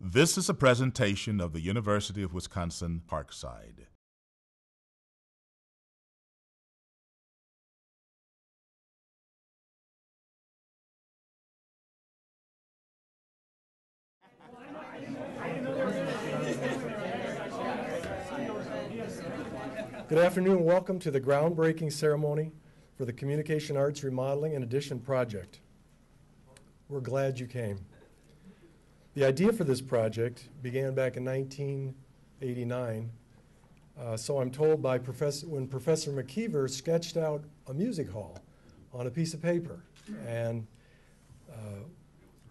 This is a presentation of the University of Wisconsin-Parkside. Good afternoon and welcome to the groundbreaking ceremony for the Communication Arts Remodeling and Addition project. We're glad you came. The idea for this project began back in 1989, so I'm told by when Professor McKeever sketched out a music hall on a piece of paper and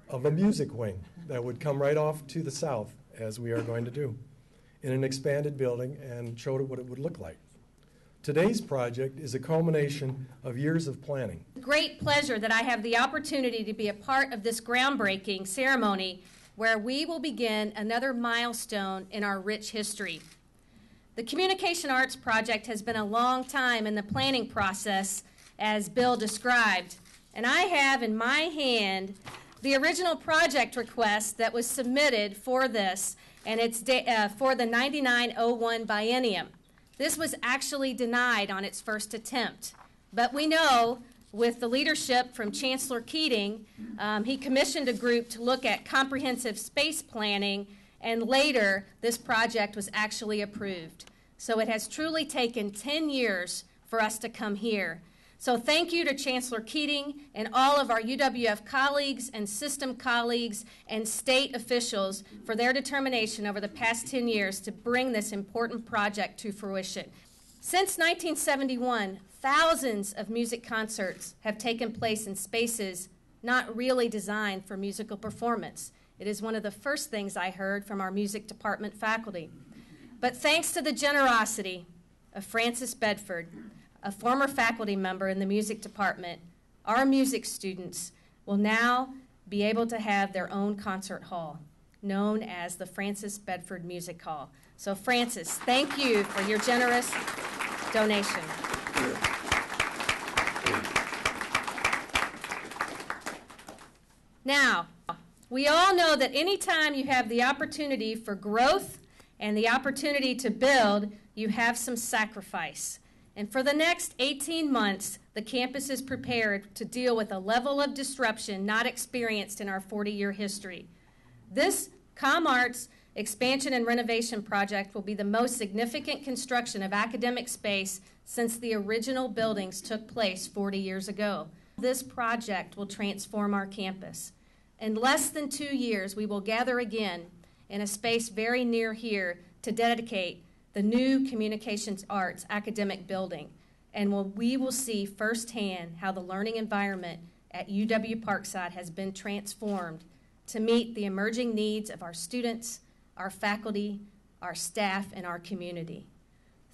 of a music wing that would come right off to the south, as we are going to do, in an expanded building, and showed it what it would look like. Today's project is a culmination of years of planning. Great pleasure that I have the opportunity to be a part of this groundbreaking ceremony where we will begin another milestone in our rich history. The Communication Arts Project has been a long time in the planning process, as Bill described, and I have in my hand the original project request that was submitted for this, and it's for the 9901 biennium. This was actually denied on its first attempt, but we know with the leadership from Chancellor Keating, he commissioned a group to look at comprehensive space planning, and later this project was actually approved. So it has truly taken 10 years for us to come here. So thank you to Chancellor Keating and all of our UWF colleagues and system colleagues and state officials for their determination over the past 10 years to bring this important project to fruition. Since 1971, thousands of music concerts have taken place in spaces not really designed for musical performance. It is one of the first things I heard from our music department faculty. But thanks to the generosity of Francis Bedford, a former faculty member in the music department, our music students will now be able to have their own concert hall, known as the Francis Bedford Music Hall. So Francis, thank you for your generous donation. Now, we all know that anytime you have the opportunity for growth and the opportunity to build, you have some sacrifice. And for the next 18 months, the campus is prepared to deal with a level of disruption not experienced in our 40-year history. This ComArts expansion and renovation project will be the most significant construction of academic space since the original buildings took place 40 years ago. This project will transform our campus. In less than 2 years, we will gather again in a space very near here to dedicate the new Communications Arts academic building, and we will see firsthand how the learning environment at UW-Parkside has been transformed to meet the emerging needs of our students, our faculty, our staff, and our community.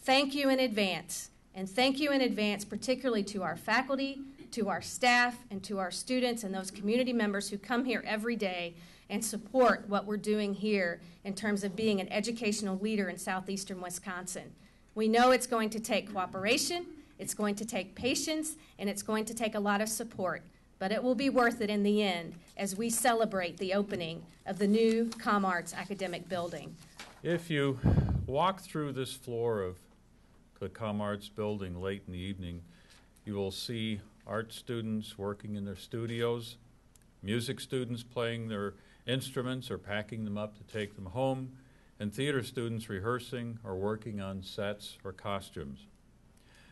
Thank you in advance, and thank you in advance particularly to our faculty, to our staff, and to our students and those community members who come here every day and support what we're doing here in terms of being an educational leader in southeastern Wisconsin. We know it's going to take cooperation, it's going to take patience, and it's going to take a lot of support, but it will be worth it in the end as we celebrate the opening of the new ComArts academic building. If you walk through this floor of the ComArts building late in the evening, you will see art students working in their studios, music students playing their instruments or packing them up to take them home, and theater students rehearsing or working on sets or costumes.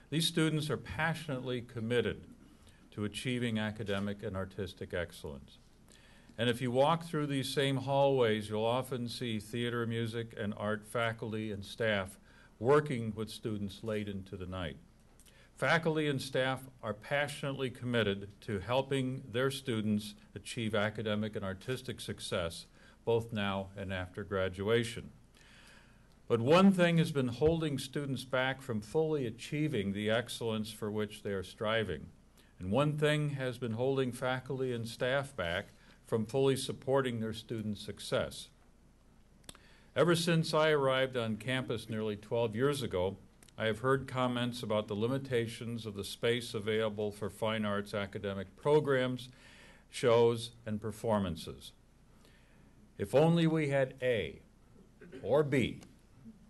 These students are passionately committed to achieving academic and artistic excellence. And if you walk through these same hallways, you'll often see theater, music, and art faculty and staff working with students late into the night. Faculty and staff are passionately committed to helping their students achieve academic and artistic success, both now and after graduation. But one thing has been holding students back from fully achieving the excellence for which they are striving. And one thing has been holding faculty and staff back from fully supporting their students' success. Ever since I arrived on campus nearly 12 years ago, I have heard comments about the limitations of the space available for fine arts academic programs, shows, and performances. If only we had A, or B,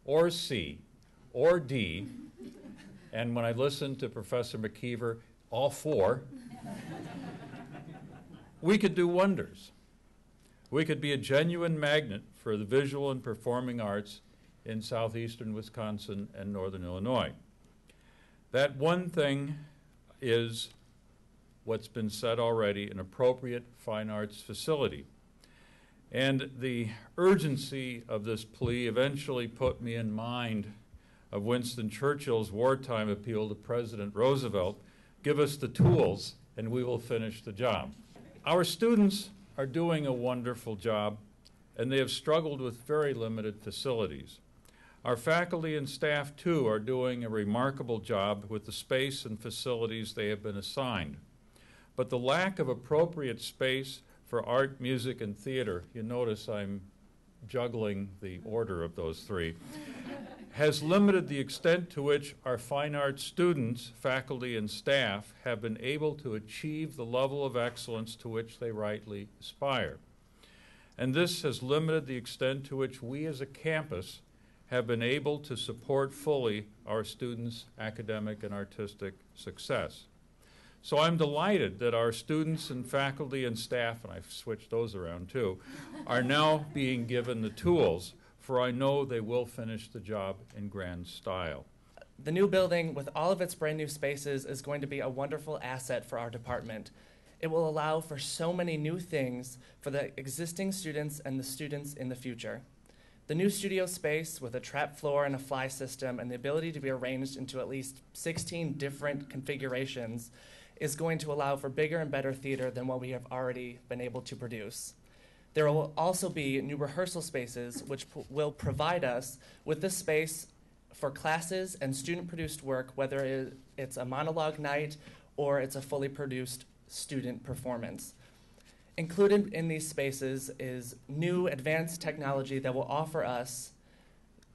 or C, or D, and when I listened to Professor McKeever, all four, we could do wonders. We could be a genuine magnet for the visual and performing arts in southeastern Wisconsin and northern Illinois. That one thing is what's been said already, an appropriate fine arts facility. And the urgency of this plea eventually put me in mind of Winston Churchill's wartime appeal to President Roosevelt, give us the tools and we will finish the job. Our students are doing a wonderful job, and they have struggled with very limited facilities. Our faculty and staff, too, are doing a remarkable job with the space and facilities they have been assigned. But the lack of appropriate space for art, music, and theater, you notice I'm juggling the order of those three, has limited the extent to which our fine arts students, faculty, and staff have been able to achieve the level of excellence to which they rightly aspire. And this has limited the extent to which we as a campus have been able to support fully our students' academic and artistic success. So I'm delighted that our students and faculty and staff, and I've switched those around too, are now being given the tools, for I know they will finish the job in grand style. The new building, with all of its brand new spaces, is going to be a wonderful asset for our department. It will allow for so many new things for the existing students and the students in the future. The new studio space with a trap floor and a fly system and the ability to be arranged into at least 16 different configurations is going to allow for bigger and better theater than what we have already been able to produce. There will also be new rehearsal spaces which will provide us with the space for classes and student-produced work, whether it's a monologue night or it's a fully produced student performance. Included in these spaces is new advanced technology that will offer us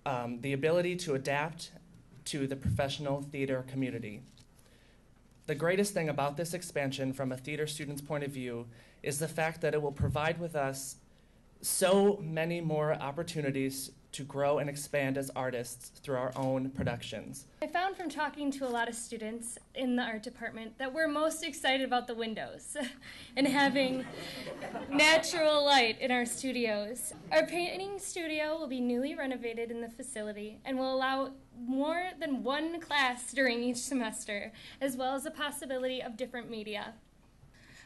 the ability to adapt to the professional theater community. The greatest thing about this expansion from a theater student's point of view is the fact that it will provide with us so many more opportunities to grow and expand as artists through our own productions. I found from talking to a lot of students in the art department that we're most excited about the windows and having natural light in our studios. Our painting studio will be newly renovated in the facility and will allow more than one class during each semester, as well as the possibility of different media.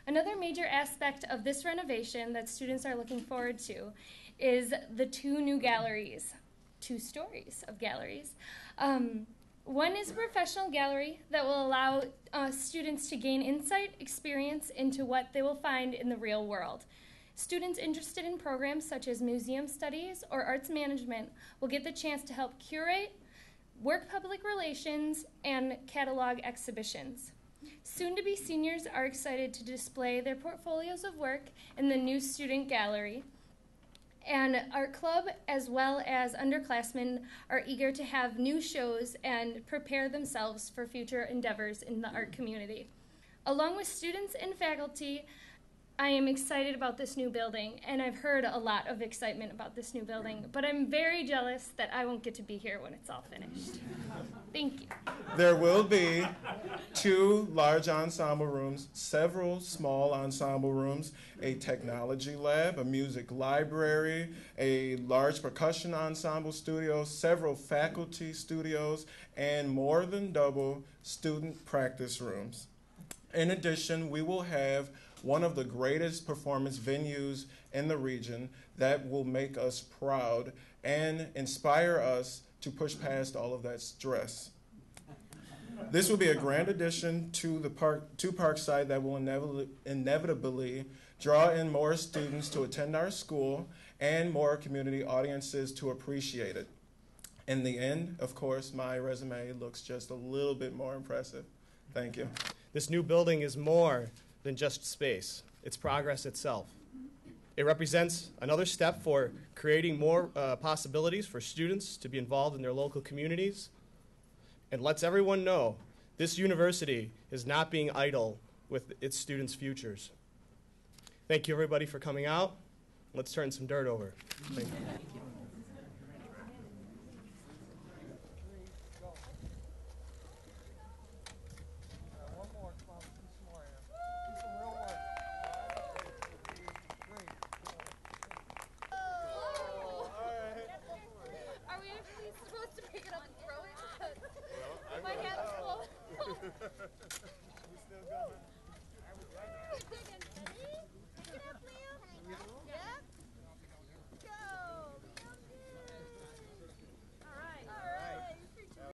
Another major aspect of this renovation that students are looking forward to is the two new galleries, 2 stories of galleries. One is a professional gallery that will allow students to gain insight, experience into what they will find in the real world. Students interested in programs such as museum studies or arts management will get the chance to help curate, work public relations, and catalog exhibitions. Soon-to-be seniors are excited to display their portfolios of work in the new student gallery. And art club, as well as underclassmen, are eager to have new shows and prepare themselves for future endeavors in the art community. Along with students and faculty, I am excited about this new building, and I've heard a lot of excitement about this new building, but I'm very jealous that I won't get to be here when it's all finished. Thank you. There will be 2 large ensemble rooms, several small ensemble rooms, a technology lab, a music library, a large percussion ensemble studio, several faculty studios, and more than double student practice rooms. In addition, we will have one of the greatest performance venues in the region that will make us proud and inspire us to push past all of that stress. This will be a grand addition to Parkside that will inevitably draw in more students to attend our school and more community audiences to appreciate it. In the end, of course, my resume looks just a little bit more impressive. Thank you. This new building is more than just space. It's progress itself. It represents another step for creating more possibilities for students to be involved in their local communities, and lets everyone know this university is not being idle with its students' futures. Thank you, everybody, for coming out. Let's turn some dirt over. Thank you. Are we supposed to pick it up and throw it? My hand's full. We still going?